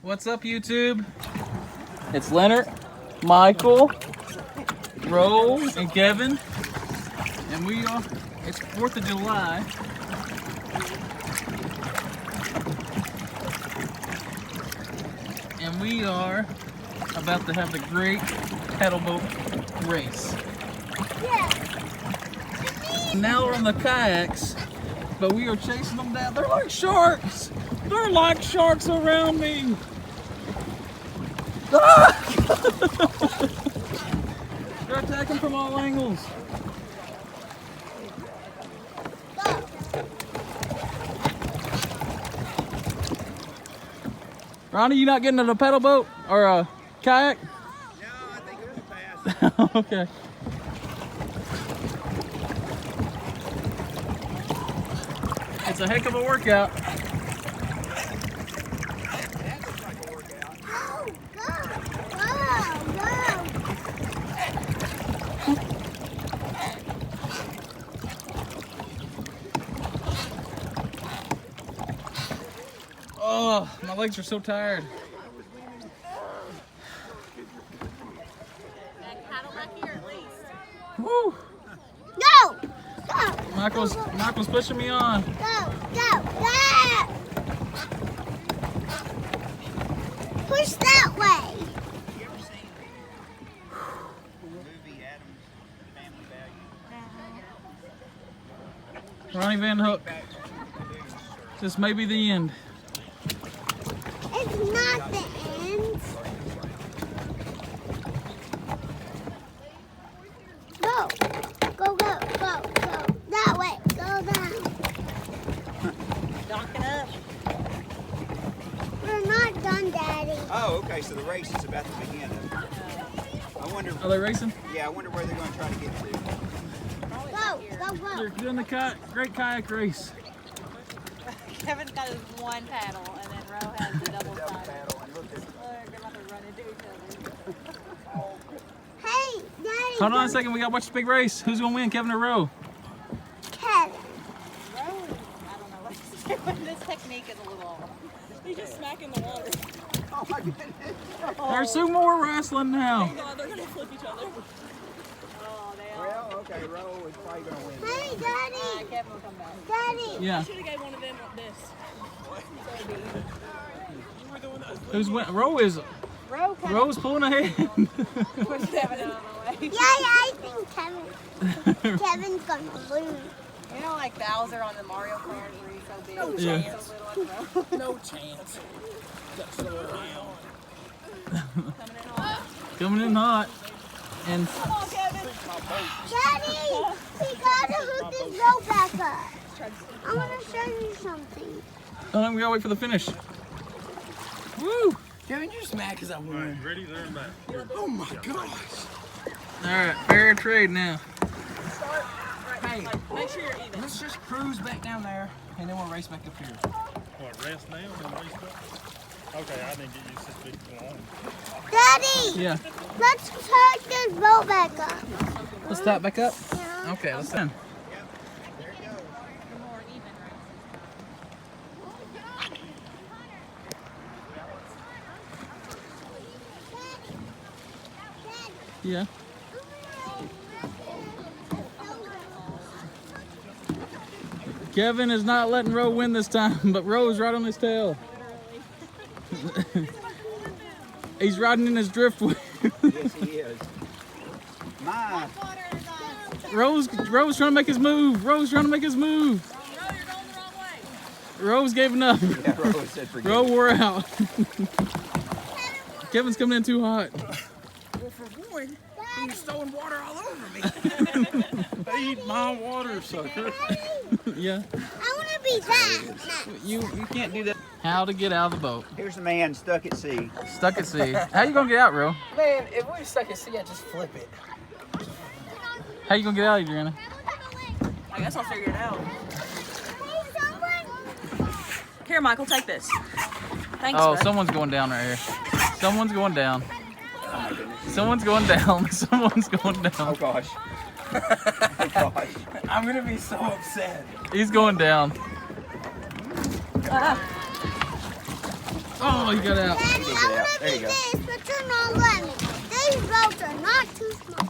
What's up, YouTube? It's Leonard, Michael, Ro, and Kevin, and we are. It's 4th of July. And we are about to have the great paddle boat race. Yeah. Now we're on the kayaks, but we are chasing them down. They're like sharks. They're like sharks around me. Ah! They're attacking from all angles. Ronnie, you not getting in a paddle boat or a kayak? No, I think it was a pass. Okay. It's a heck of a workout. That looks like a workout. Oh, my legs are so tired. Woo! Go! Go! Michael's pushing me on. Go! Go! Go! Push that way. You ever seen the movie Addams Family Value? Ronnie Van Hook. This may be the end. It's not the end. Go! Go! Go! Go! Go! That way! Go down. Docking up. We're not done, Daddy. Oh, okay, so the race is about to begin. I wonder, Are they racing? yeah, I wonder where they're going to try to get to. Go! Go! Go! They're doing the great kayak race. Kevin's got his one paddle, and then Ro has the double side. Paddle and look at They're about to run into each other. Hey, Daddy. Hold on a don't- second, we got to watch the big race. Who's gonna win, Kevin or Ro? Kevin. Ro, I don't know what he's doing. This technique is a little off. He's just smacking the water. Oh my goodness. There's two more wrestling now. God, they're gonna flip each other. Oh, they are. Well, okay, Roe is probably going to win. Hey, Daddy. Kevin will come back. Daddy. Yeah. Should have gave one of them this. Who's win? Ro's pulling ahead. Push Kevin out of the way. Yeah, I think Kevin's gonna lose. You know, like Bowser on the Mario Kart where he's so big. Yeah. So little, like Ro. No chance. Coming in hot. Coming in hot. And Come on, Kevin. Daddy, we gotta hook this rope back up. I wanna show you something. we gotta wait for the finish. Woo! Kevin, you're just mad because I won. Ready, there and back. Oh my gosh. Alright, fair trade now. Hey, Make sure you're even. let's just cruise back down there and then we'll race back up here. What, rest now and race back? Okay, I didn't get used to this big long. Daddy, Yeah. let's hook this rope back up. Let's stop back up. Yeah. Okay, let's done. Yeah. Kevin is not letting Ro win this time, but Ro's right on his tail. He's riding in his driftwood. Yes, he is. My, Ro's trying to make his move. Ro's trying to make his move. Ro, you're going the wrong way. Ro's giving up. yeah, Roe said forget Ro it. wore out. Kevin's coming in too hot. Well, for one, he's throwing water all over me. Eat my water, sucker. Yeah. I wanna be that. You can't do that. How to get out of the boat. Here's the man stuck at sea. Stuck at sea. How you gonna get out, Ro? Man, if we stuck at sea, I'd just flip it. How you gonna get out, Adriana? I guess I'll figure it out. Hey, someone. Here, Michael, take this. Thanks, Oh, bud. someone's going down right here. Someone's going down. Someone's going down. Someone's going Oh down. gosh. Oh gosh. I'm gonna be so upset. He's going down. Oh, he got out. Daddy, did I get out. want to There do you go. this, but you're not letting me. These boats are not too small.